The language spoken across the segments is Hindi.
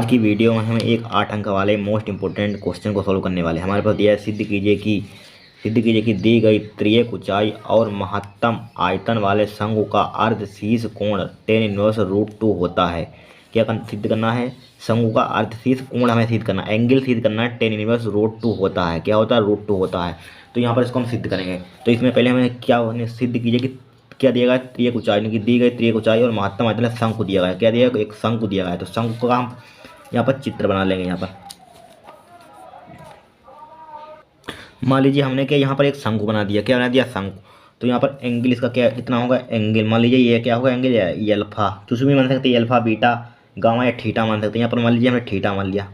आज की वीडियो में हम एक 8 अंक वाले मोस्ट इंपोर्टेंट क्वेश्चन को सॉल्व करने वाले हैं। हमारे पास दिया है सिद्ध कीजिए कि दी गई त्रियक ऊंचाई और महत्तम आयतन वाले शंकु का अर्धशीर्ष कोण tan−√2 होता है। सिद्ध करना है? शंकु का अर्धशीर्ष कोण हमें सिद्ध करना है, एंगल सिद्ध करना है। tan−√2 होता है, क्या होता है? √2 होता है। तो यहाँ पर इसको हम सिद्ध करेंगे। तो इसमें पहले हमें क्या सिद्ध कीजिए कि क्या दिया गया? त्रियक ऊंचाई, यानी कि दी गई त्रियक ऊंचाई और महत्तम आयतन शंकु दिया गया है। क्या दिया गया? एक शंकु दिया गया है। तो शंकु का हम यहाँ पर चित्र बना लेंगे। यहाँ पर मान लीजिए हमने क्या यहाँ पर एक शंकु बना दिया। क्या बना दिया? शंकु। तो यहाँ पर एंगल इसका क्या कितना होगा? एंगल मान लीजिए ये क्या होगा? एंगल ये अल्फा, कुछ भी मान सकते हैं, अल्फा, बीटा, गामा या थीटा मान सकते हैं। यहाँ पर मान लीजिए हमने थीटा मान लिया,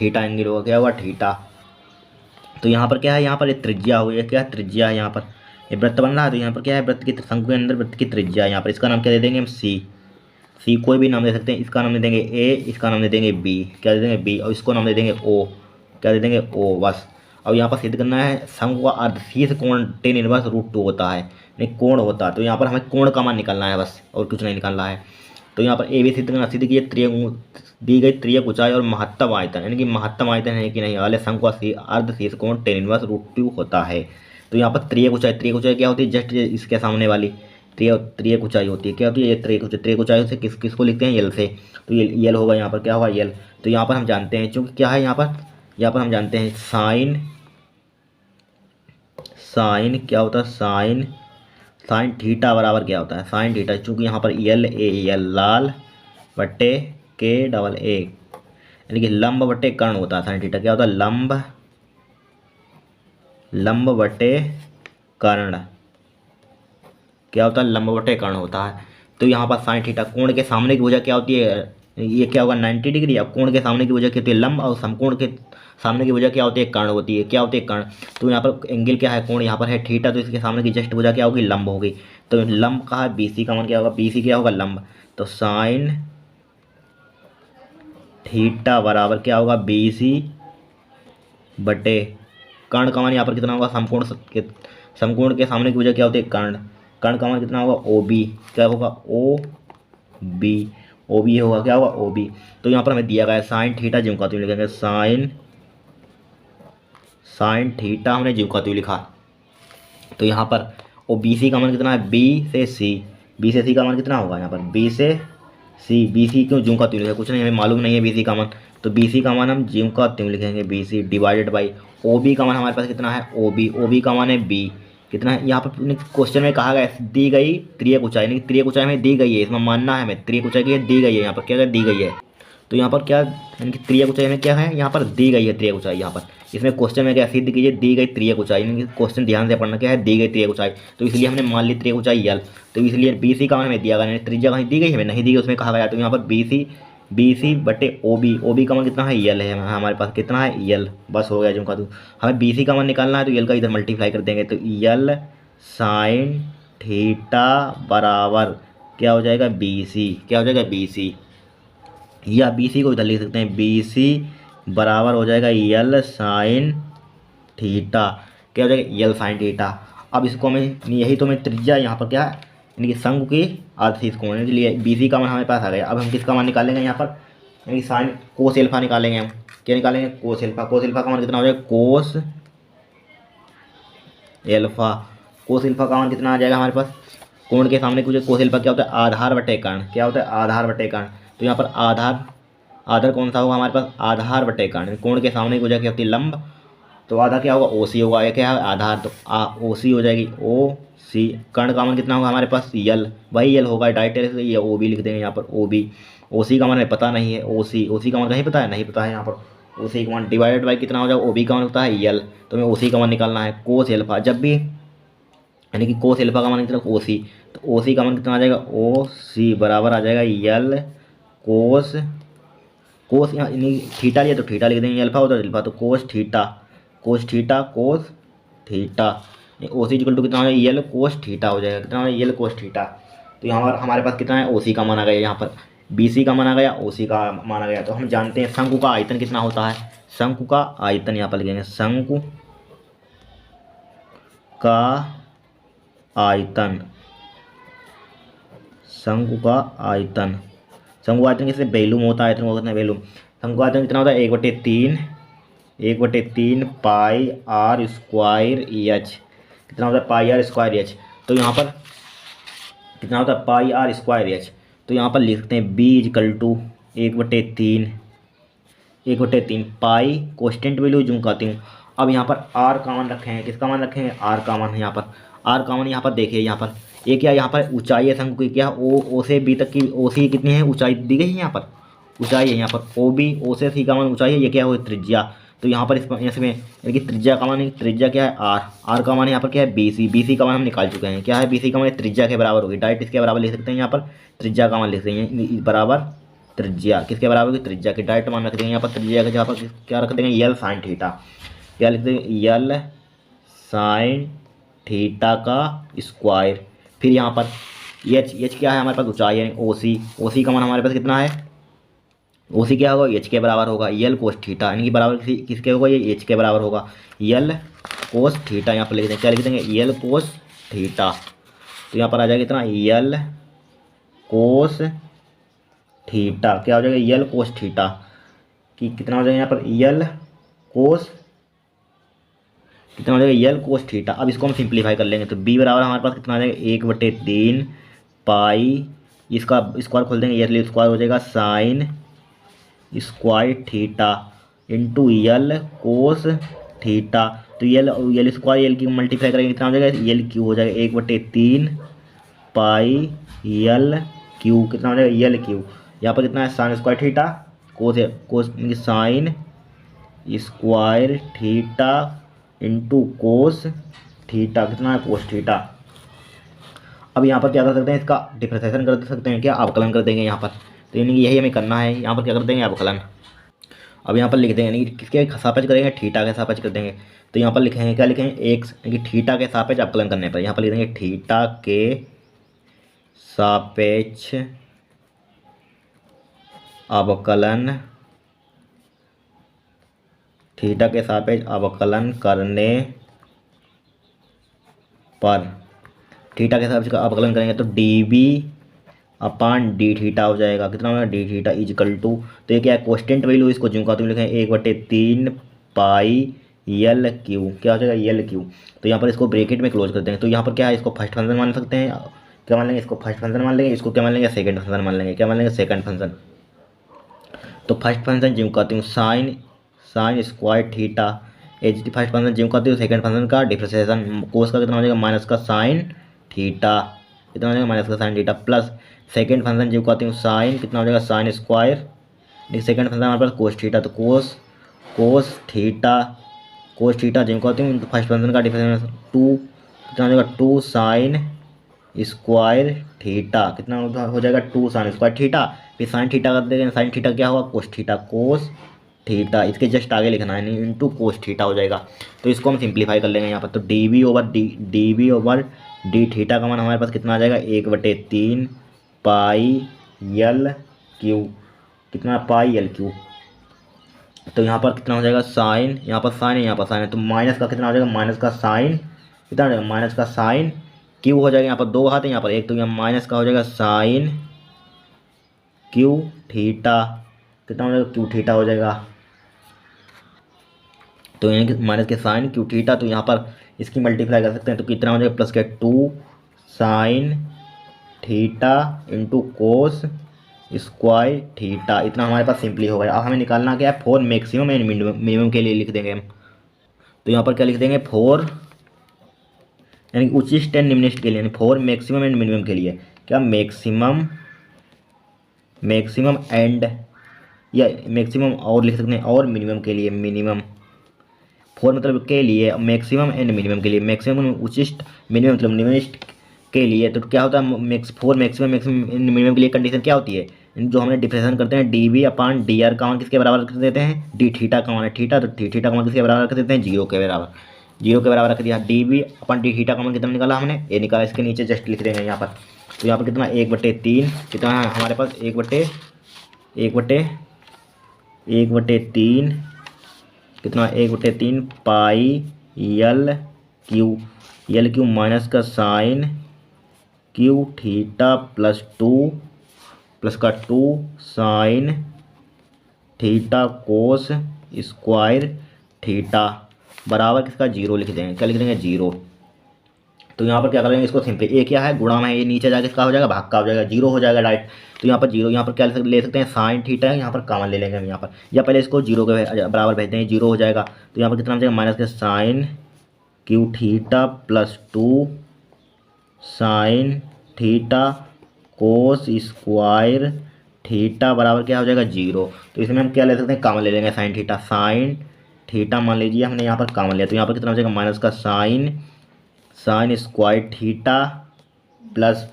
थीटा एंगल होगा। क्या होगा? थीटा। तो यहाँ पर क्या है? यहाँ पर एक त्रिज्या हो गई। क्या त्रिज्या है? यहाँ पर ये वृत्त बन रहा है। तो यहाँ पर क्या है? वृत्त की शंकु के अंदर वृत्त की त्रिज्या। यहाँ पर इसका नाम क्या दे देंगे हम? सी कोई भी नाम दे सकते हैं। इसका नाम दे देंगे ए, इसका नाम दे देंगे बी। क्या दे देंगे? बी। और इसको नाम दे देंगे ओ। क्या दे देंगे? ओ। बस। अब यहाँ पर सिद्ध करना है शंकु का अर्धशीर्ष कोण tan−√2 होता है, नहीं कोण होता है। तो यहाँ पर हमें कोण का मान निकालना है बस, और कुछ नहीं निकालना है। तो यहाँ पर ए भी सिद्ध करना। सिद्ध कीजिए दी गई त्रियक ऊंचाई और महत्तम आयतन, यानी कि महत्तम आयतन है कि नहीं वाले शंकु का अर्धशीर्ष कोण tan−√2 होता है। तो यहाँ पर त्रियक ऊंचाई क्या होती है? जस्ट इसके सामने वाली त्रियक ऊंचाई होती है। क्या होती है? ये त्रियक ऊंचाई से किसको लिखते हैं? यल से। तो ये यल होगा। यहाँ पर क्या होगा? यल। तो यहाँ पर हम जानते हैं, चूंकि क्या है यहाँ पर हम जानते हैं साइन क्या होता है? साइन थीटा बराबर क्या होता है? Sine theta. चूंकि यहाँ पर यल लाल बट्टे के डबल ए, यानी कि लंब बट्टे कर्ण होता है। साइन थीटा क्या होता है? लंब बट्टे कर्ण। क्या होता है? लंब बटे कर्ण होता है। तो यहाँ पर साइन थीटा, कोण के सामने की भुजा क्या होती है? ये क्या होगा? 90 डिग्री। अब कोण के सामने की भुजा क्या होती है? लंब। और समकोण के सामने की भुजा क्या होती है? कर्ण होती है। क्या होती है? कर्ण। तो यहाँ पर एंगल क्या है? कोण यहाँ पर है थीटा। तो इसके सामने की जस्ट भुजा क्या होगी? लंब होगी। तो लंब का है BC का मान क्या होगा? BC क्या होगा? लंब। तो साइन थीटा बराबर क्या होगा? BC बटे कर्ण का मान यहाँ पर कितना होगा? समकोण के सामने की भुजा क्या होती है? कर्ण। कर्ण का मान कितना होगा? OB। क्या होगा? OB होगा। क्या होगा? OB। तो यहाँ पर हमें दिया गया है साइन थीटा, ज्यों का त्यों लिखेंगे साइन थीटा हमने ज्यों का त्यों लिखा। तो यहाँ पर BC का मान कितना है? B से C का मान कितना होगा? यहाँ पर B से C। BC क्यों ज्यों का त्यों लिखा? कुछ नहीं, हमें मालूम नहीं है BC का मान। तो BC का मान हम ज्यों का त्यों लिखेंगे, BC डिवाइडेड बाई OB का मान हमारे पास कितना है? OB का मान है B। कितना है? यहाँ पर क्वेश्चन में कहा गया है दी गई त्रियक ऊंचाई, नहीं त्रियक ऊंचाई में दी गई है, इसमें मानना है हमें त्रियक ऊंचाई की दी गई है। यहाँ पर क्या दी गई है? तो यहाँ पर क्या, यानी कि त्रियक ऊंचाई में क्या है? यहाँ पर दी गई है त्रियक ऊंचाई। यहाँ पर इसमें क्वेश्चन में क्या सिद्ध कीजिए दी गई त्रियक ऊंचाई, यानी कि क्वेश्चन ध्यान से पढ़ना। क्या है? दी गई त्रियक ऊंचाई। तो इसलिए हमने मान ली त्रियक ऊंचाई यल। तो इसलिए BC का मान हमें दिया गया, त्रिज्या कहीं दी गई हमें नहीं दी गई, उसमें कहा गया। तो यहाँ पर BC बटे OB का मान कितना है? यल है हमारे पास। कितना है? यल। बस हो गया। जो का हमें BC का मान निकालना है, तो यल का इधर मल्टीप्लाई कर देंगे। तो यल साइन थीटा बराबर क्या हो जाएगा? BC। क्या हो जाएगा? BC। या BC को इधर लिख सकते हैं, BC बराबर हो जाएगा यल साइन थीटा। क्या हो जाएगा? यल साइन थीटा। अब इसको हमें, यही तो हमें त्रिज्या यहाँ पर क्या है, यानी कि शंकु की अर्धशीर्ष कोण है, इसलिए BC का मान हमारे पास आ गया। अब हम किसका मान निकालेंगे यहाँ पर? यानी कि साइन कोस एल्फा निकालेंगे हम। क्या निकालेंगे? कोस एल्फा। कोस एल्फा का मान कितना हो जाएगा? कोस एल्फा का मान कितना आ जाएगा हमारे पास? कोण के सामने कुछ कोस एल्फा क्या होता है? आधार बटे कर्ण। क्या होता है? आधार बटे कर्ण। तो यहाँ पर आधार कौन सा होगा हमारे पास? आधार बटे कर्ण। कोण के सामने की वजह क्या होती है? लंब। तो आधार क्या होगा? OC होगा। ये क्या है? आधार। तो OC हो जाएगी OC। कर्ण का मान कितना होगा हमारे पास? यल। वही यल होगा डायरेक्ट से, ये OB लिख देंगे यहाँ पर OB। OC का मान हमें पता नहीं है। OC का मान नहीं पता है, नहीं पता है यहाँ पर। OC का मान डिवाइडेड बाई कितना हो जाएगा? OB का मान होता है यल। तो हमें OC का मान निकालना है। कोस एल्फा जब भी, यानी कि कोस एल्फा का मान कितना? OC। तो OC का मान कितना आ जाएगा? OC बराबर आ जाएगा यल कोस यानी थीटा लिया तो थीटा लिख देंगे, अल्फा होता है अल्फा। तो cos theta cos theta OC equal to कितना हो जाएगा? यल कोस थीटा हो जाएगा। कितना हो जाएगा? यल कोस थीटा। तो यहाँ हमारे पास कितना है? OC का मान आ गया। यहाँ पर BC का मान आ गया, OC का मान आ गया। तो हम जानते हैं शंकु का आयतन कितना होता है। शंकु का आयतन यहाँ पर लिखेंगे, शंकु का आयतन समकोआयतन किससे वैल्यूम होता है, आयतन कितना वैल्यूम। समकोआयतन कितना होता है 1/3 पाई आर स्क्वायर एच, कितना होता है पाई आर स्क्वायर एच। तो यहाँ पर कितना होता है पाई आर स्क्वायर एच। तो यहाँ पर लिख सकते हैं B is equal to 1/3 pi constant value zoom करती हूँ। अब यहाँ पर आर कॉमन रखे हैं, किसका मान रखेंगे आर कॉमन। यहाँ पर आर कॉमन, यहाँ पर देखिए यहाँ पर ये क्या, यहाँ पर ऊंचाई है शंकु की, क्या ओ से बी तक की ओ सी कितनी है ऊंचाई दी गई है, यहाँ पर ऊंचाई है, यहाँ पर ओ बी ओ से सी का मान ऊंचाई है, ये क्या हो त्रिज्या। तो यहाँ पर इसमें यानी कि त्रिज्या का मान, त्रिज्या क्या है आर, आर का मान यहाँ पर क्या है बी सी का मान हम निकाल चुके हैं, क्या है बी सी का मान त्रिज्या के बराबर होगी, डायरेक्ट इसके बराबर लिख सकते हैं यहाँ पर त्रिज्या का मान लिख सकते हैं बराबर त्रिज्या किसके बराबर होगी त्रिज्या के, डायरेक्ट मान रख देंगे यहाँ पर त्रिज्या का, जहाँ पर क्या रख देंगे यल साइन थीटा, क्या लिख देंगे यल साइन थीटा का स्क्वायर। फिर यहाँ पर एच क्या है हमारे पास ऊंचाई है ओ सी का मान हमारे पास कितना है, ओ सी क्या होगा एच के बराबर होगा, यल कोस थीटा यानी कि बराबर किसके होगा ये एच के बराबर होगा, यल कोस थीटा यहाँ पर लिख देंगे, क्या लिख देंगे यल कोस थीटा। तो यहाँ पर आ जाएगा कितना यल कोस थीटा, क्या हो जाएगा यल कोस थीटा कि कितना हो जाएगा यहाँ पर यल कोस, कितना हो जाएगा यल कोस थीटा। अब इसको हम सिंप्लीफाई कर लेंगे तो बी बराबर हमारे पास कितना आ जाएगा 1/3 पाई, इसका स्क्वायर खोल देंगे यल स्क्वायर हो जाएगा sine square theta into L cos theta. तो यल स्क्वायर यल की मल्टीप्लाई करेंगे कितना हो जाएगा यल क्यू हो जाएगा 1/3 पाई यल क्यू, कितना हो जाएगा यल क्यू। यहाँ पर कितना है साइन स्क्वायर थीटा कोस है, कोस sine square theta into cos theta, कितना है कोस थीटा। अब यहाँ पर क्या कर सकते हैं इसका डिफरेंशिएशन कर सकते हैं, क्या अवकलन कर देंगे यहाँ पर। तो यानी कि यही हमें करना है, यहाँ पर क्या कर देंगे अवकलन। अब यहाँ पर लिख देंगे यानी कि किसके सापेक्ष करेंगे थीटा के सापेक्ष कर देंगे। तो यहाँ पर लिखेंगे क्या लिखेंगे एक्स यानी कि थीटा के सापेक्ष अवकलन करने पर यहाँ पर लिख देंगे थीटा के सापेक्ष अवकलन, थीटा के सापेक्ष अवकलन करने पर, थीटा के सापेक्ष अवकलन करेंगे तो डी बी अपान डी थीटा हो जाएगा, कितना होगा डी थीटा इजकल टू। तो ये क्या है कोस्टेंट वैल्यू, इसको जो का तुम लिखें 1/3 पाई यल क्यू, क्या हो जाएगा यल क्यू। तो यहाँ पर इसको ब्रैकेट में क्लोज कर देंगे। तो यहाँ पर क्या है इसको फर्स्ट फंक्शन मान सकते हैं, क्या मान लेंगे इसको फर्स्ट फंक्शन मान लेंगे, इसको क्या मान लेंगे सेकंड फंक्शन मान लेंगे, क्या मान लेंगे सेकंड फंक्शन। तो फर्स्ट फंक्शन जिम करती हूँ sine square theta, H first function gym करती हूँ सेकंड फंक्शन का डिफरेंशिएशन कोस का कितना हो जाएगा माइनस का साइन थीटा, कितना हो जाएगा माइनस का sine theta plus second function gym करती हूँ साइन, कितना हो जाएगा साइन स्क्वायर, सेकंड फंक्शन हमारे पास कोस थीटा, तो कोस थीटा जिम करती हूँ फर्स्ट फंक्शन का डिफरेंशिएशन 2, कितना हो जाएगा 2 साइन स्क्वायर थीटा, कितना हो जाएगा 2 साइन स्क्वायर थीटा। फिर साइन थीटा कर देंगे, साइन थीटा क्या होगा कोस थीटा, इसके जस्ट आगे लिखना है इंटू कोस थीटा हो जाएगा। तो इसको हम सिंप्लीफाई कर लेंगे यहाँ पर। तो d b over d theta का मान हमारे पास कितना आ जाएगा 1/3 पाई यल क्यू, कितना पाई यल क्यू। तो यहाँ पर कितना हो जाएगा साइन, यहाँ पर साइन है यहाँ पर साइन है, तो माइनस का कितना हो जाएगा माइनस का साइन, कितना हो जाएगा माइनस का साइन क्यू हो जाएगा। यहाँ पर दो हाथ है यहाँ पर एक, तो यहाँ माइनस का हो जाएगा साइन क्यू थीटा, कितना हो जाएगा क्यू थीटा हो जाएगा। तो यानी कि माइनस के साइन क्यू थीटा, तो यहाँ पर इसकी मल्टीप्लाई कर सकते हैं तो कितना हो जाएगा प्लस के 2 sine theta into cos square theta, इतना हमारे पास सिंपली हो गया। अब हमें निकालना क्या है फोर मैक्सिमम एंड मिनिमम के लिए लिख देंगे हम। तो यहाँ पर क्या लिख देंगे फोर यानी कि उच्चिष्ट एंड निम्निष्ट के लिए, यानी फोर मैक्सिमम एंड मिनिमम के लिए, क्या मैक्सिमम एंड या मैक्सिमम और लिख सकते हैं और मिनिमम के लिए, मिनिमम फोर मतलब के लिए, मैक्सिमम एंड मिनिमम के लिए, मैक्सिमम उच्चिष्ट मिनिमम मतलब निम्निष्ट के लिए। तो क्या होता है फोर मैक्सिमम मिनिमम के लिए कंडीशन क्या होती है, जो हमने डिफरेंशिएशन करते हैं डी बी अपान डी आर का मान किसके बराबर रख देते हैं डी थीटा का मान है थीटा, तो डी थीटा का मान किसके बराबर रख देते हैं 0 के बराबर, 0 के बराबर रख दिया। डी बी अपन डी थीटा का मान कितना निकाला हमने ये निकाला, इसके नीचे जस्ट लिख देंगे यहाँ पर। तो यहाँ पर कितना 1/3 कितना है हमारे पास 1/3 कितना 1/3 पाई यल क्यू माइनस का sine cube theta plus 2 plus का 2 sine theta cos square theta बराबर किसका 0 लिख देंगे। क्या लिख देंगे 0। तो यहाँ पर क्या करेंगे इसको सिंपली, ए क्या है गुणा में है, ये नीचे जाके इसका हो जाएगा भाग का हो जाएगा, 0 हो जाएगा डायरेक्ट। तो यहाँ पर 0, यहाँ पर क्या ले सकते हैं साइन थीटा है, यहाँ पर कॉमन ले लेंगे हम यहाँ पर, या पहले इसको 0 के बराबर भेज देंगे, 0 हो जाएगा। तो यहाँ पर कितना हो जाएगा माइनस के sine cube theta plus 2 sine theta cos square theta बराबर क्या हो जाएगा 0। तो इसमें हम क्या ले सकते हैं कॉमन ले लेंगे, साइन थीटा मान लीजिए हमने यहाँ पर कॉमन लिया, तो यहाँ पर कितना हो जाएगा माइनस का साइन स्क्वायर थीटा प्लस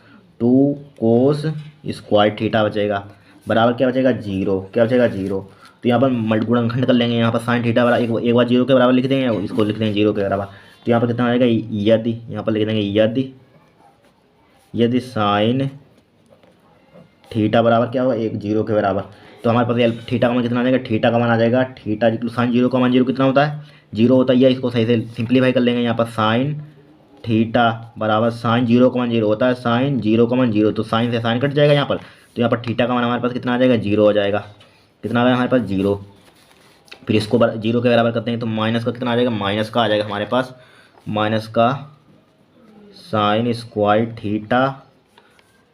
2 कोस स्क्वायर थीटा बचेगा बराबर क्या बचेगा 0। क्या बचेगा 0। तो यहाँ पर गुणनखंड कर लेंगे, यहाँ पर साइन थीटा बराबर एक बार 0 के बराबर लिख देंगे, इसको लिख देंगे 0 के बराबर। तो यहाँ पर कितना आ जाएगा यदि, यहाँ पर लिख देंगे यदि साइन थीटा बराबर क्या होगा 0 के बराबर। तो हमारे पास थीटा का मान कितना आ जाएगा, थीटा का मान आ जाएगा थीटा साइन 0 का मान 0 कितना होता है 0 होता है। या इसको सही से सिंप्लीफाई कर लेंगे, यहाँ पर साइन थीटा बराबर साइन 0 का मान 0 होता है, साइन 0 का मान 0, तो साइन से साइन कट जाएगा यहाँ पर। तो यहाँ पर थीटा का मान हमारे पास कितना आ जाएगा 0 हो जाएगा। कितना आ जाएगा हमारे पास 0। फिर इसको 0 के बराबर करते हैं तो माइनस का कितना आ जाएगा, माइनस का आ जाएगा हमारे पास, माइनस का साइन स्क्वायर थीटा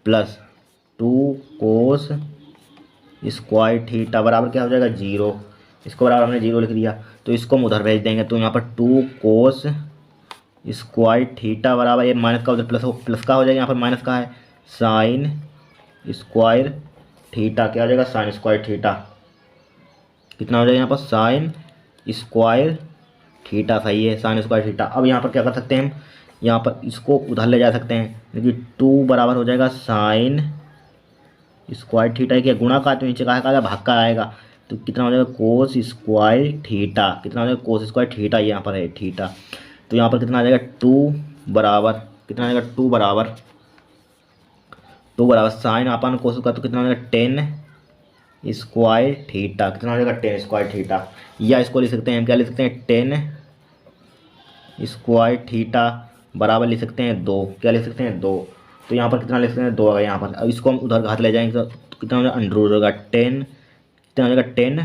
प्लस 2 कोस स्क्वायर थीटा बराबर क्या हो जाएगा 0। इसको बराबर हमने 0 लिख दिया, तो इसको हम उधर भेज देंगे। तो यहाँ पर 2 कोस स्क्वायर थीटा बराबर, ये माइनस का उधर प्लस का हो जाएगा, यहाँ पर माइनस का है साइन स्क्वायर थीटा क्या हो जाएगा साइन स्क्वायर थीटा, कितना हो जाएगा यहाँ पर साइन स्क्वायर थीटा, सही है साइन स्क्वायर थीटा। अब यहाँ पर क्या कर सकते हैं हम, यहाँ पर इसको उधर ले जा सकते हैं, देखिए 2 बराबर हो जाएगा साइन स्क्वायर थीटा के गुणा का, तो नीचे का भाग का आएगा, तो कितना हो जाएगा कोस स्क्वायर थीटा, कितना हो जाएगा कोस स्क्वायर थीटा, यहाँ पर है थीटा। तो यहाँ पर कितना आ जाएगा 2 बराबर, कितना आ जाएगा 2 बराबर साइन अपन कोस का, तो कितना हो जाएगा 10 स्क्वायर थीटा, कितना हो जाएगा 10 स्क्वायर थीटा। या इसको लिख सकते हैं, क्या लिख सकते हैं 10 स्क्वायर थीटा बराबर लिख सकते हैं 2, क्या लिख सकते हैं 2। तो यहाँ पर कितना लिख सकते हैं 2 आ गया यहाँ पर। अब इसको हम उधर हाथ ले जाएंगे तो कितना हो जाएगा अंडर होगा 10, कितना हो जाएगा 10,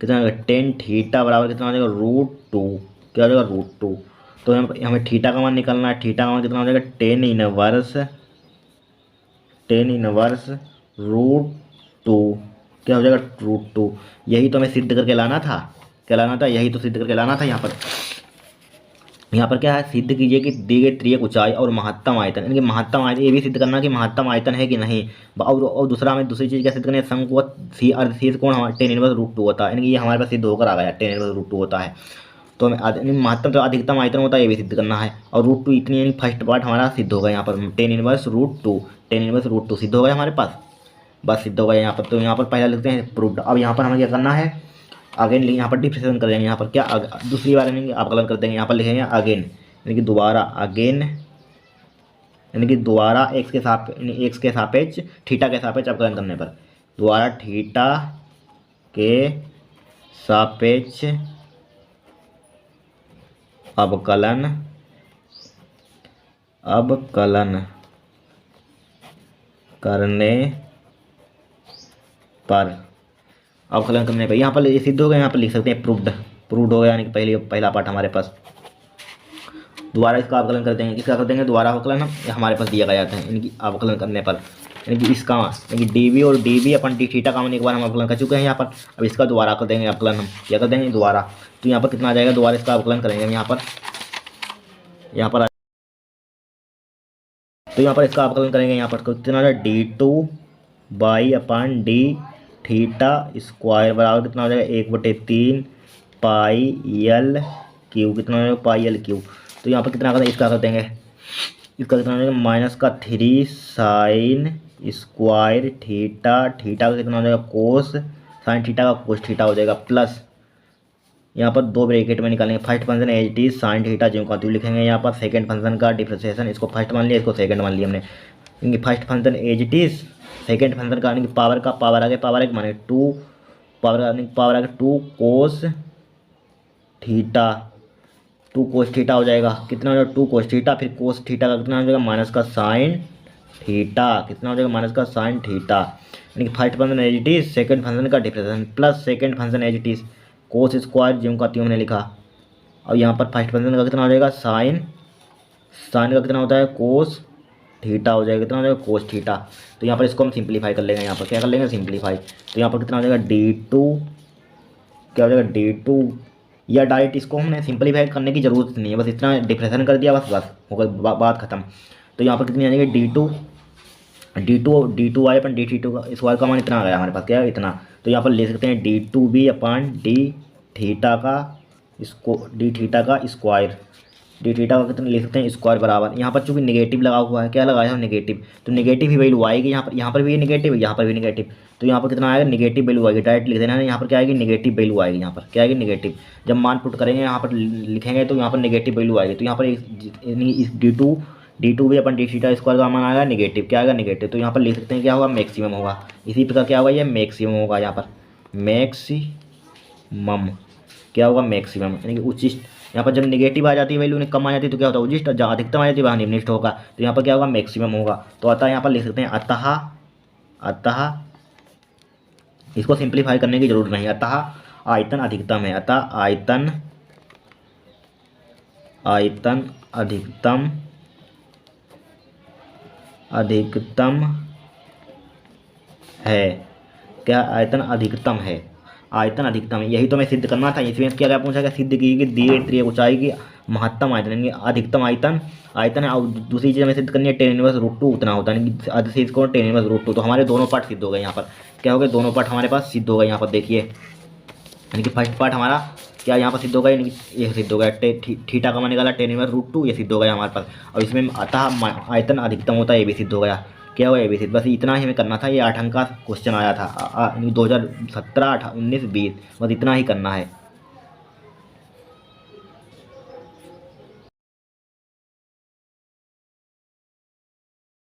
कितना हो जाएगा 10 थीटा बराबर कितना हो जाएगा √2, क्या हो जाएगा √2। तो हमें थीटा का मान निकालना है, थीटा का मान कितना हो जाएगा 10 इनवर्स √2, क्या हो जाएगा √2। यही तो हमें सिद्ध करके लाना था, क्या लाना था, यही तो सिद्ध करके लाना था। यहाँ पर क्या है, सिद्ध कीजिए कि दी गई त्रियक ऊंचाई और महत्तम आयतन, यानी कि महत्तम आयतन, ये भी सिद्ध करना कि महत्तम आयतन है कि नहीं। और दूसरा हमें दूसरी चीज़ क्या सिद्ध करनी है, समकोण सी अर्ध शीर्ष कोण हमारा 10 इनवर्स √2 होता है, यानी कि ये हमारे पास सिद्ध होकर आ गया 10 इनवर्स √2 होता है। तो हमें महत्तम तो अधिकतम आयतन होता है, ये भी सिद्ध करना है। और √2 इतनी, यानी फर्स्ट पार्ट हमारा सिद्ध होगा यहाँ पर 10 इनवर्स √2 सिद्ध हो गया हमारे पास, बस सिद्ध हो गया यहाँ पर। तो यहाँ पर पहला लिखते हैं प्रूव्ड। अब यहाँ पर हमें क्या करना है, अगेन यहाँ पर डिफ्रेंशिएशन कर देंगे, यहाँ पर क्या दूसरी बार यानी अवकलन कर देंगे, यहाँ पर लिखेंगे अगेन, यानी कि दोबारा अगेन, यानी कि दोबारा एक्स के सापेक्ष थीटा के सापेक्ष अवकलन करने पर, दोबारा थीटा के सापेक्ष अवकलन करने पर यहाँ पर ये सिद्ध हो गया, यहाँ पर लिख सकते हैं प्रूव्ड हो गया, यानी कि पहला पार्ट हमारे पास। दोबारा इसका अवकलन कर देंगे, किसका कर देंगे दोबारा अवकलन, हम हमारे पास दिया गया था, यानी कि अवकलन करने पर, यानी कि इसका यानी कि डी और डी अपन डी थीटा का मान एक बार हम अवकलन कर चुके हैं यहाँ पर। अब इसका दोबारा कर देंगे अवकलन, हम क्या कर देंगे दोबारा। तो यहाँ पर कितना आ जाएगा, दोबारा इसका अवकलन करेंगे यहाँ पर तो यहाँ पर इसका अवकलन करेंगे, यहाँ पर कितना आ जाएगा d2/d थीटा स्क्वायर बराबर कितना हो जाएगा 1/3 πl क्यूब, कितना हो जाएगा πl क्यूब। तो यहाँ पर कितना करते हैं, इसका कर देंगे, इसका कितना हो जाएगा माइनस का 3 साइन स्क्वायर थीटा का कितना हो जाएगा कोस साइन थीटा का कोस थीटा हो जाएगा, प्लस यहाँ पर 2 ब्रैकेट में निकालेंगे, first function as t sine theta जो का लिखेंगे यहाँ पर, सेकंड फंक्शन का डिफरेंशिएशन, इसको फर्स्ट मान लिया, इसको सेकंड मान लिया हमने, क्योंकि first function as t, second function का यानी कि पावर आगे पावर एक माने 2 पावर आगे 2 कोस थीटा, 2 कोस थीटा हो जाएगा, कितना हो जाएगा 2 कोस थीटा, फिर कोस थीटा का कितना हो जाएगा माइनस का साइन थीटा कितना हो जाएगा माइनस का साइन थीटा, यानी कि first function as it is, second function का differentiation plus second function as it is cos square ज्यों का त्यों हमने लिखा। अब यहाँ पर फर्स्ट फंक्शन का कितना हो जाएगा साइन, साइन का कितना होता है कोस थीटा हो जाएगा, कितना हो जाएगा कोस थीटा। तो यहाँ पर इसको हम सिंप्लीफाई कर लेंगे, यहाँ पर क्या कर लेंगे सिंप्लीफाई। तो यहाँ पर कितना हो जाएगा D2, क्या हो जाएगा D2, या डायरेक्ट इसको हमने सिंप्लीफाई करने की ज़रूरत नहीं है, बस इतना डिफरेंशिएशन कर दिया बस बस हो गई बात खत्म। तो यहाँ पर कितनी आ जाएगी D2 आए अपन D2 का स्क्वायर का मान इतना आ गया हमारे पास, क्या है इतना। तो यहाँ पर ले सकते हैं D2b अपन डी थीटा का स्क्वायर, डी थीटा का कितना ले सकते हैं स्क्वायर बराबर। यहाँ पर चूंकि नेगेटिव लगा हुआ है, क्या लगाया है नेगेटिव, तो नेगेटिव ही वैल्यू आएगी यहाँ पर भी नेगेटिव, यहाँ पर भी नेगेटिव। तो यहाँ पर कितना आएगा नेगेटिव वैल्यू आएगी, डायरेक्ट लिख देना है यहाँ पर क्या आएगी नेगेटिव वैल्यू आएगी, यहाँ पर क्या आएगी नेगेटिव। जब मान पुट करेंगे यहाँ पर लिखेंगे तो यहाँ पर नेगेटिव वैल्यू आएगी। तो यहाँ पर इस D2 भी अपन डी थीटा स्क्वायर का मान आएगा नेगेटिव, क्या आएगा नेगेटिव। तो यहाँ पर लिख सकते हैं क्या होगा मैक्सिमम होगा, इसी प्रकार क्या होगा ये मैक्सिमम होगा, यहाँ पर मैक्सिमम क्या होगा मैक्सिमम, यानी कि उच्चिष्ट। यहाँ पर जब नेगेटिव आ जाती है वैल्यू कम आ जाती है तो क्या होता है उच्चिष्ट, जहाँ अधिकतम आ जाती है वहाँ निम्नलिखित होगा। तो यहाँ पर क्या होगा मैक्सिमम होगा। तो अतः यहाँ पर लिख सकते हैं अतः इसको सिंप्लीफाई करने की जरूरत नहीं, अतः आयतन अधिकतम है, अतः आयतन अधिकतम है, क्या आयतन अधिकतम है, आयतन अधिकतम है, यही तो मैं सिद्ध करना था। इसमें क्या क्या पूछा गया, सिद्ध की कि दिए गई ऊंचाई की महत्तम आयतन यानी अधिकतम आयतन है। और दूसरी चीज़ हमें सिद्ध करनी है tan−1√2 उतना होता है, यानी कि अधिशेष कोण tan−1√2। तो हमारे दोनों पार्ट सिद्ध हो गए, यहाँ पर क्या हो गए दोनों पार्ट हमारे पास सिद्ध हो गए। यहाँ पर देखिए यानी कि फर्स्ट पार्ट हमारा क्या यहाँ पर सिद्ध हो गया, यानी कि ये सिद्ध हो गया थीटा का मान निकाला tan−1√2, ये सिद्ध हो गया हमारे पास। और इसमें अतः आयतन अधिकतम होता है, ये भी सिद्ध हो गया, क्या हुआ ये भी सिद्ध। बस इतना ही हमें करना था, ये 8 अंक का क्वेश्चन आया था 2017, 19, 20, बस इतना ही करना है।